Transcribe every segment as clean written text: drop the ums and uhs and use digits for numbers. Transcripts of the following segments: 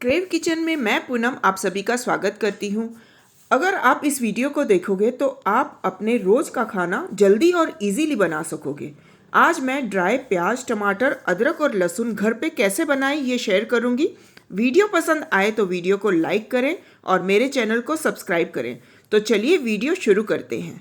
Crave kitchen में मैं पूनम आप सभी का स्वागत करती हूँ। अगर आप इस वीडियो को देखोगे तो आप अपने रोज़ का खाना जल्दी और इजीली बना सकोगे। आज मैं ड्राई प्याज, टमाटर, अदरक और लहसुन घर पे कैसे बनाएं ये शेयर करूँगी। वीडियो पसंद आए तो वीडियो को लाइक करें और मेरे चैनल को सब्सक्राइब करें। तो चलिए वीडियो शुरू करते हैं।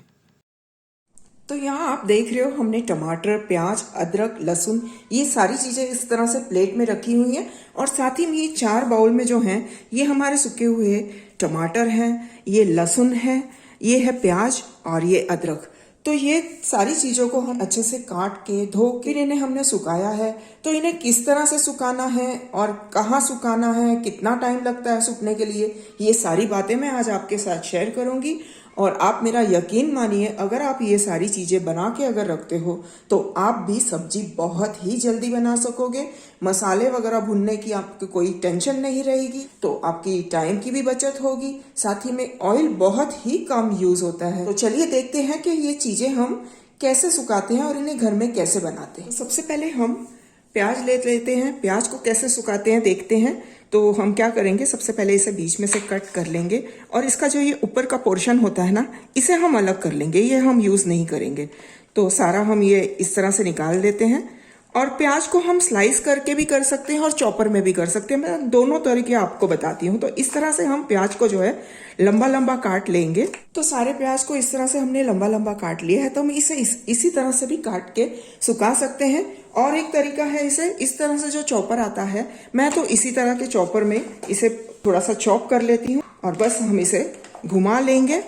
तो यहाँ आप देख रहे हो हमने टमाटर, प्याज, अदरक, लहसुन ये सारी चीज़ें इस तरह से प्लेट में रखी हुई हैं और साथ ही में ये 4 बाउल में जो हैं ये हमारे सूखे हुए टमाटर हैं, ये लहसुन है, ये है प्याज और ये अदरक। तो ये सारी चीज़ों को हम अच्छे से काट के धो के फिर इन्हें हमने सुखाया है। तो इन्हें किस तरह से सुखाना है और कहाँ सुखाना है, कितना टाइम लगता है सूखने के लिए, ये सारी बातें मैं आज आपके साथ शेयर करूँगी। और आप मेरा यकीन मानिए, अगर आप ये सारी चीज़ें बना के अगर रखते हो तो आप भी सब्जी बहुत ही जल्दी बना सकोगे। मसाले वगैरह भुनने की आपको कोई टेंशन नहीं रहेगी, तो आपकी टाइम की भी बचत होगी। साथ ही में ऑयल बहुत ही कम यूज़ होता है। तो चलिए देखते हैं कि ये चीज़ें हम कैसे सुखाते हैं और इन्हें घर में कैसे बनाते हैं। सबसे पहले हम प्याज ले लेते हैं। प्याज को कैसे सुखाते हैं देखते हैं। तो हम क्या करेंगे, सबसे पहले इसे बीच में से कट कर लेंगे और इसका जो ये ऊपर का पोर्शन होता है ना, इसे हम अलग कर लेंगे, ये हम यूज़ नहीं करेंगे। तो सारा हम ये इस तरह से निकाल देते हैं। और प्याज को हम स्लाइस करके भी कर सकते हैं और चॉपर में भी कर सकते हैं। मैं दोनों तरीके आपको बताती हूँ। तो इस तरह से हम प्याज को जो है लंबा लंबा काट लेंगे। तो सारे प्याज को इस तरह से हमने लंबा लंबा काट लिया है। तो हम इसे इसी तरह से भी काट के सुखा सकते हैं। और एक तरीका है, इसे इस तरह से जो चॉपर आता है, मैं तो इसी तरह के चॉपर में इसे थोड़ा सा चॉप कर लेती हूँ और बस हम इसे घुमा लेंगे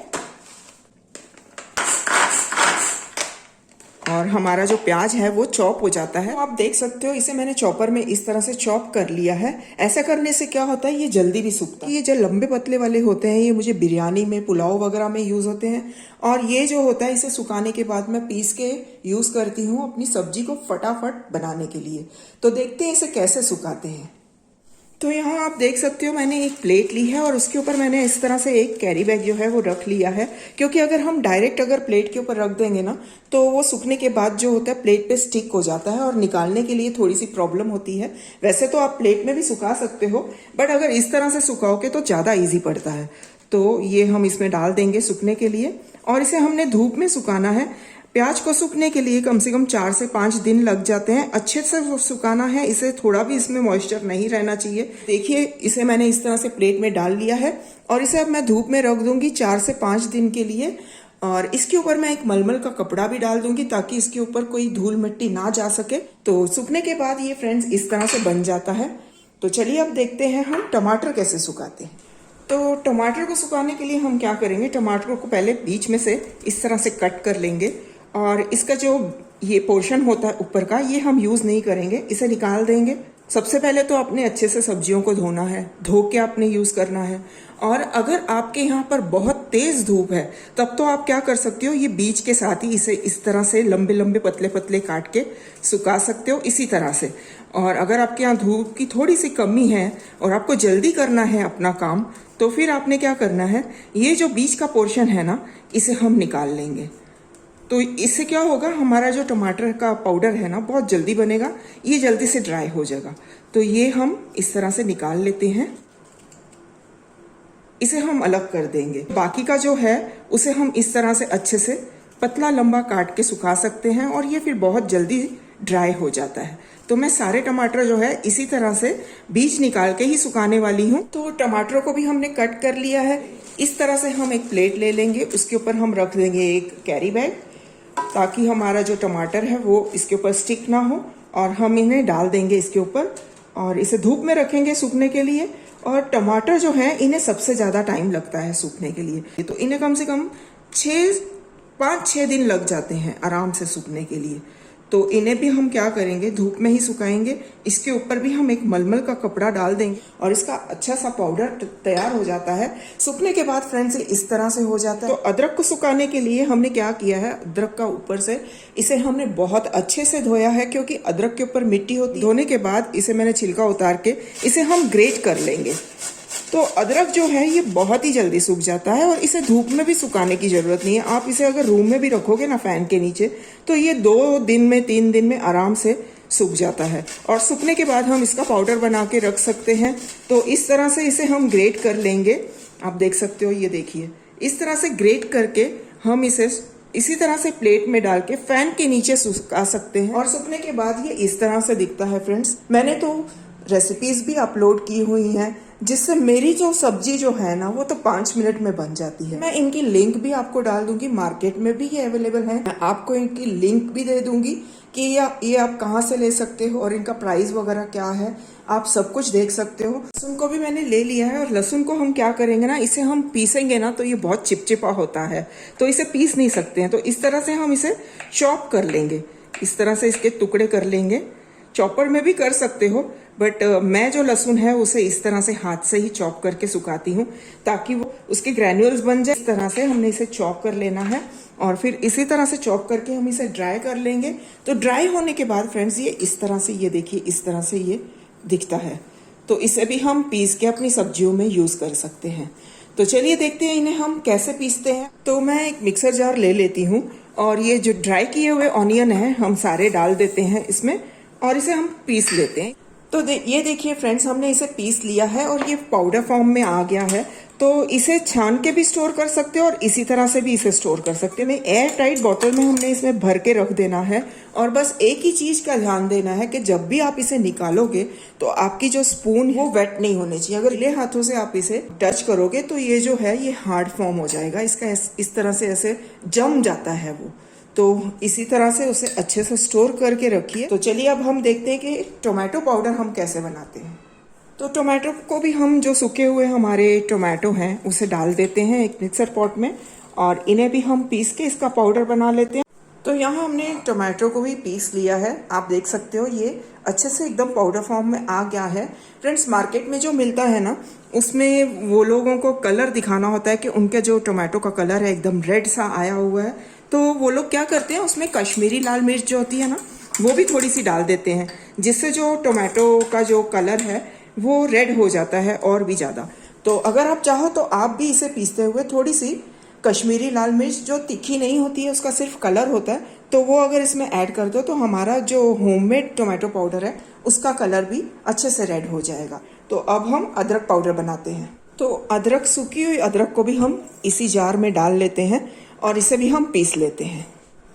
और हमारा जो प्याज है वो चॉप हो जाता है। तो आप देख सकते हो इसे मैंने चॉपर में इस तरह से चॉप कर लिया है। ऐसा करने से क्या होता है, ये जल्दी भी सूखता है। ये जो लंबे पतले वाले होते हैं ये मुझे बिरयानी में, पुलाव वगैरह में यूज होते हैं। और ये जो होता है इसे सुखाने के बाद मैं पीस के यूज करती हूँ अपनी सब्जी को फटाफट बनाने के लिए। तो देखते हैं इसे कैसे सुखाते हैं। तो यहाँ आप देख सकते हो मैंने एक प्लेट ली है और उसके ऊपर मैंने इस तरह से एक कैरी बैग जो है वो रख लिया है। क्योंकि अगर हम डायरेक्ट अगर प्लेट के ऊपर रख देंगे ना, तो वो सूखने के बाद जो होता है प्लेट पे स्टिक हो जाता है और निकालने के लिए थोड़ी सी प्रॉब्लम होती है। वैसे तो आप प्लेट में भी सुखा सकते हो, बट अगर इस तरह से सुखाओगे तो ज़्यादा ईजी पड़ता है। तो ये हम इसमें डाल देंगे सूखने के लिए और इसे हमने धूप में सुखाना है। प्याज को सूखने के लिए कम से कम 4 से 5 दिन लग जाते हैं। अच्छे से सुखाना है इसे, थोड़ा भी इसमें मॉइस्चर नहीं रहना चाहिए। देखिए इसे मैंने इस तरह से प्लेट में डाल लिया है और इसे अब मैं धूप में रख दूंगी 4 से 5 दिन के लिए। और इसके ऊपर मैं एक मलमल का कपड़ा भी डाल दूंगी ताकि इसके ऊपर कोई धूल मिट्टी ना जा सके। तो सूखने के बाद ये फ्रेंड्स इस तरह से बन जाता है। तो चलिए अब देखते हैं हम टमाटर कैसे सुखाते हैं। तो टमाटर को सुखाने के लिए हम क्या करेंगे, टमाटर को पहले बीच में से इस तरह से कट कर लेंगे और इसका जो ये पोर्शन होता है ऊपर का, ये हम यूज़ नहीं करेंगे, इसे निकाल देंगे। सबसे पहले तो आपने अच्छे से सब्जियों को धोना है, धो के आपने यूज़ करना है। और अगर आपके यहाँ पर बहुत तेज़ धूप है तब तो आप क्या कर सकते हो, ये बीज के साथ ही इसे इस तरह से लंबे लंबे पतले पतले काट के सुखा सकते हो इसी तरह से। और अगर आपके यहाँ धूप की थोड़ी सी कमी है और आपको जल्दी करना है अपना काम, तो फिर आपने क्या करना है, ये जो बीज का पोर्शन है ना, इसे हम निकाल लेंगे। तो इससे क्या होगा, हमारा जो टमाटर का पाउडर है ना बहुत जल्दी बनेगा, ये जल्दी से ड्राई हो जाएगा। तो ये हम इस तरह से निकाल लेते हैं, इसे हम अलग कर देंगे। बाकी का जो है उसे हम इस तरह से अच्छे से पतला लंबा काट के सुखा सकते हैं और ये फिर बहुत जल्दी ड्राई हो जाता है। तो मैं सारे टमाटर जो है इसी तरह से बीज निकाल के ही सुखाने वाली हूँ। तो टमाटरों को भी हमने कट कर लिया है। इस तरह से हम एक प्लेट ले लेंगे, उसके ऊपर हम रख देंगे एक कैरी बैग ताकि हमारा जो टमाटर है वो इसके ऊपर स्टिक ना हो। और हम इन्हें डाल देंगे इसके ऊपर और इसे धूप में रखेंगे सूखने के लिए। और टमाटर जो है इन्हें सबसे ज़्यादा टाइम लगता है सूखने के लिए, तो इन्हें कम से कम 5-6 दिन लग जाते हैं आराम से सूखने के लिए। तो इन्हें भी हम क्या करेंगे, धूप में ही सुखाएंगे। इसके ऊपर भी हम एक मलमल का कपड़ा डाल देंगे और इसका अच्छा सा पाउडर तैयार हो जाता है। सूखने के बाद फ्रेंड्स इस तरह से हो जाता है। तो अदरक को सुखाने के लिए हमने क्या किया है, अदरक का ऊपर से इसे हमने बहुत अच्छे से धोया है क्योंकि अदरक के ऊपर मिट्टी होती है। धोने के बाद इसे मैंने छिलका उतार के इसे हम ग्रेट कर लेंगे। तो अदरक जो है ये बहुत ही जल्दी सूख जाता है और इसे धूप में भी सुखाने की ज़रूरत नहीं है। आप इसे अगर रूम में भी रखोगे ना फैन के नीचे, तो ये 2 दिन में 3 दिन में आराम से सूख जाता है। और सूखने के बाद हम इसका पाउडर बना के रख सकते हैं। तो इस तरह से इसे हम ग्रेट कर लेंगे। आप देख सकते हो, ये देखिए इस तरह से ग्रेट करके हम इसे इसी तरह से प्लेट में डाल के फैन के नीचे सुखा सकते हैं। और सूखने के बाद ये इस तरह से दिखता है फ्रेंड्स। मैंने तो रेसिपीज भी अपलोड की हुई हैं जिससे मेरी जो सब्जी जो है ना वो तो 5 मिनट में बन जाती है। मैं इनकी लिंक भी आपको डाल दूंगी, मार्केट में भी ये अवेलेबल है। मैं आपको इनकी लिंक भी दे दूंगी कि ये आप कहाँ से ले सकते हो और इनका प्राइस वगैरह क्या है, आप सब कुछ देख सकते हो। लहसुन को भी मैंने ले लिया है और लहसुन को हम क्या करेंगे ना, इसे हम पीसेंगे ना तो ये बहुत चिपचिपा होता है, तो इसे पीस नहीं सकते हैं। तो इस तरह से हम इसे चॉप कर लेंगे, इस तरह से इसके टुकड़े कर लेंगे। चॉपर में भी कर सकते हो, बट मैं जो लहसुन है उसे इस तरह से हाथ से ही चॉप करके सुखाती हूँ ताकि वो उसके ग्रैन्यूल्स बन जाए। इस तरह से हमने इसे चॉप कर लेना है और फिर इसी तरह से चॉप करके हम इसे ड्राई कर लेंगे। तो ड्राई होने के बाद फ्रेंड्स ये इस तरह से, ये देखिए इस तरह से ये दिखता है। तो इसे भी हम पीस के अपनी सब्जियों में यूज कर सकते हैं। तो चलिए देखते हैं इन्हें हम कैसे पीसते हैं। तो मैं एक मिक्सर जार ले लेती हूँ और ये जो ड्राई किए हुए ऑनियन है हम सारे डाल देते हैं इसमें और इसे हम पीस लेते हैं। तो ये देखिए फ्रेंड्स, हमने इसे पीस लिया है और ये पाउडर फॉर्म में आ गया है। तो इसे छान के भी स्टोर कर सकते हो और इसी तरह से भी इसे स्टोर कर सकते हैं। एयर टाइट बोतल में हमने इसमें भर के रख देना है और बस एक ही चीज का ध्यान देना है कि जब भी आप इसे निकालोगे तो आपकी जो स्पून वो वेट नहीं होनी चाहिए। अगर गीले हाथों से आप इसे टच करोगे तो ये जो है ये हार्ड फॉर्म हो जाएगा, इसका इस तरह से ऐसे जम जाता है वो। तो इसी तरह से उसे अच्छे से स्टोर करके रखिए। तो चलिए अब हम देखते हैं कि टोमेटो पाउडर हम कैसे बनाते हैं। तो टोमेटो को भी हम जो सूखे हुए हमारे टोमेटो हैं उसे डाल देते हैं एक मिक्सर पॉट में और इन्हें भी हम पीस के इसका पाउडर बना लेते हैं। तो यहाँ हमने टोमेटो को भी पीस लिया है, आप देख सकते हो ये अच्छे से एकदम पाउडर फॉर्म में आ गया है। फ्रेंड्स मार्केट में जो मिलता है ना उसमें वो लोगों को कलर दिखाना होता है कि उनके जो टोमेटो का कलर है एकदम रेड सा आया हुआ है, तो वो लोग क्या करते हैं उसमें कश्मीरी लाल मिर्च जो होती है ना वो भी थोड़ी सी डाल देते हैं, जिससे जो टोमेटो का जो कलर है वो रेड हो जाता है और भी ज़्यादा। तो अगर आप चाहो तो आप भी इसे पीसते हुए थोड़ी सी कश्मीरी लाल मिर्च जो तीखी नहीं होती है, उसका सिर्फ कलर होता है, तो वो अगर इसमें ऐड कर दो तो हमारा जो होममेड टोमेटो पाउडर है उसका कलर भी अच्छे से रेड हो जाएगा। तो अब हम अदरक पाउडर बनाते हैं। तो अदरक, सूखी हुई अदरक को भी हम इसी जार में डाल लेते हैं और इसे भी हम पीस लेते हैं।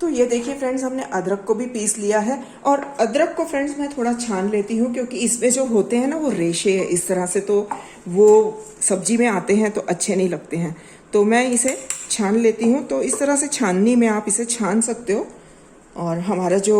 तो ये देखिए फ्रेंड्स, हमने अदरक को भी पीस लिया है और अदरक को फ्रेंड्स मैं थोड़ा छान लेती हूँ क्योंकि इसमें जो होते हैं ना वो रेशे है इस तरह से, तो वो सब्जी में आते हैं तो अच्छे नहीं लगते हैं। तो मैं इसे छान लेती हूँ। तो इस तरह से छाननी में आप इसे छान सकते हो और हमारा जो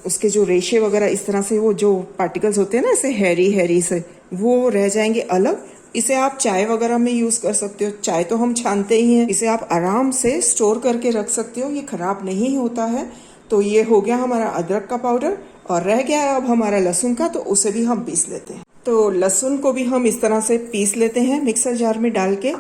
उसके जो रेशे वगैरह इस तरह से वो जो पार्टिकल्स होते हैं ना ऐसे हैरी हैरी से, वो रह जाएंगे अलग। इसे आप चाय वगैरह में यूज कर सकते हो, चाय तो हम छानते ही हैं। इसे आप आराम से स्टोर करके रख सकते हो, ये खराब नहीं होता है। तो ये हो गया हमारा अदरक का पाउडर और रह गया है अब हमारा लहसुन का, तो उसे भी हम पीस लेते हैं। तो लहसुन को भी हम इस तरह से पीस लेते हैं मिक्सर जार में डाल के।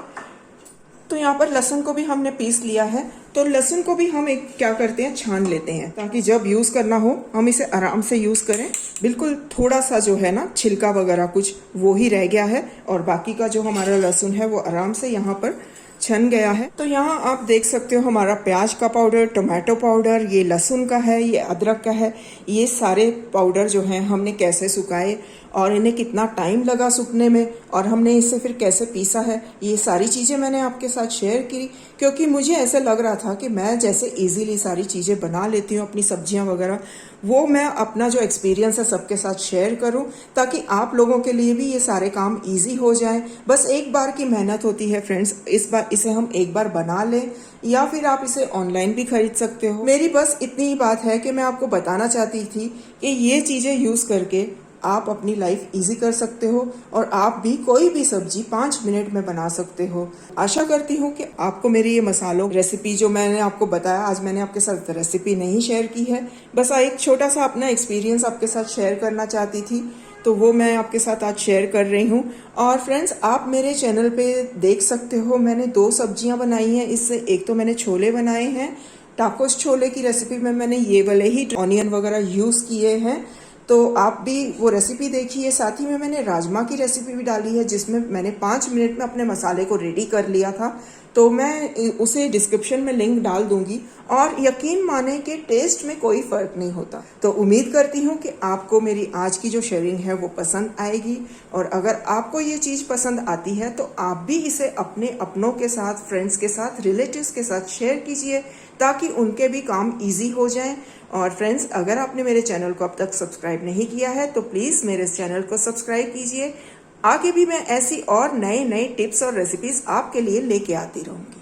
तो यहाँ पर लहसुन को भी हमने पीस लिया है। तो लहसुन को भी हम एक क्या करते हैं, छान लेते हैं ताकि जब यूज करना हो हम इसे आराम से यूज करें। बिल्कुल थोड़ा सा जो है ना छिलका वगैरह कुछ वो ही रह गया है और बाकी का जो हमारा लहसुन है वो आराम से यहाँ पर छन गया है। तो यहाँ आप देख सकते हो हमारा प्याज का पाउडर, टोमेटो पाउडर, ये लहसुन का है, ये अदरक का है। ये सारे पाउडर जो हैं हमने कैसे सुखाए और इन्हें कितना टाइम लगा सूखने में और हमने इसे फिर कैसे पीसा है, ये सारी चीज़ें मैंने आपके साथ शेयर की क्योंकि मुझे ऐसा लग रहा था कि मैं जैसे इजीली सारी चीज़ें बना लेती हूँ अपनी सब्जियाँ वगैरह, वो मैं अपना जो एक्सपीरियंस है सबके साथ शेयर करूं ताकि आप लोगों के लिए भी ये सारे काम इजी हो जाएं। बस एक बार की मेहनत होती है फ्रेंड्स, इस बार इसे हम एक बार बना लें या फिर आप इसे ऑनलाइन भी खरीद सकते हो। मेरी बस इतनी ही बात है कि मैं आपको बताना चाहती थी कि ये चीज़ें यूज़ करके आप अपनी लाइफ इजी कर सकते हो और आप भी कोई भी सब्जी 5 मिनट में बना सकते हो। आशा करती हूँ कि आपको मेरी ये मसालों रेसिपी जो मैंने आपको बताया, आज मैंने आपके साथ रेसिपी नहीं शेयर की है, बस एक छोटा सा अपना एक्सपीरियंस आपके साथ शेयर करना चाहती थी, तो वो मैं आपके साथ आज शेयर कर रही हूँ। और फ्रेंड्स आप मेरे चैनल पे देख सकते हो मैंने 2 सब्जियाँ बनाई हैं इससे। एक तो मैंने छोले बनाए हैं, टाकोस छोले की रेसिपी में मैंने ये वाले ही ऑनियन वगैरह यूज़ किए हैं, तो आप भी वो रेसिपी देखिए। साथ ही में मैंने राजमा की रेसिपी भी डाली है जिसमें मैंने 5 मिनट में अपने मसाले को रेडी कर लिया था। तो मैं उसे डिस्क्रिप्शन में लिंक डाल दूंगी। और यकीन माने कि टेस्ट में कोई फर्क नहीं होता। तो उम्मीद करती हूँ कि आपको मेरी आज की जो शेयरिंग है वो पसंद आएगी। और अगर आपको ये चीज़ पसंद आती है तो आप भी इसे अपने अपनों के साथ, फ्रेंड्स के साथ, रिलेटिव्स के साथ शेयर कीजिए ताकि उनके भी काम ईजी हो जाए। और फ्रेंड्स, अगर आपने मेरे चैनल को अब तक सब्सक्राइब नहीं किया है तो प्लीज़ मेरे इस चैनल को सब्सक्राइब कीजिए। आगे भी मैं ऐसी और नए नए टिप्स और रेसिपीज आपके लिए लेके आती रहूँगी।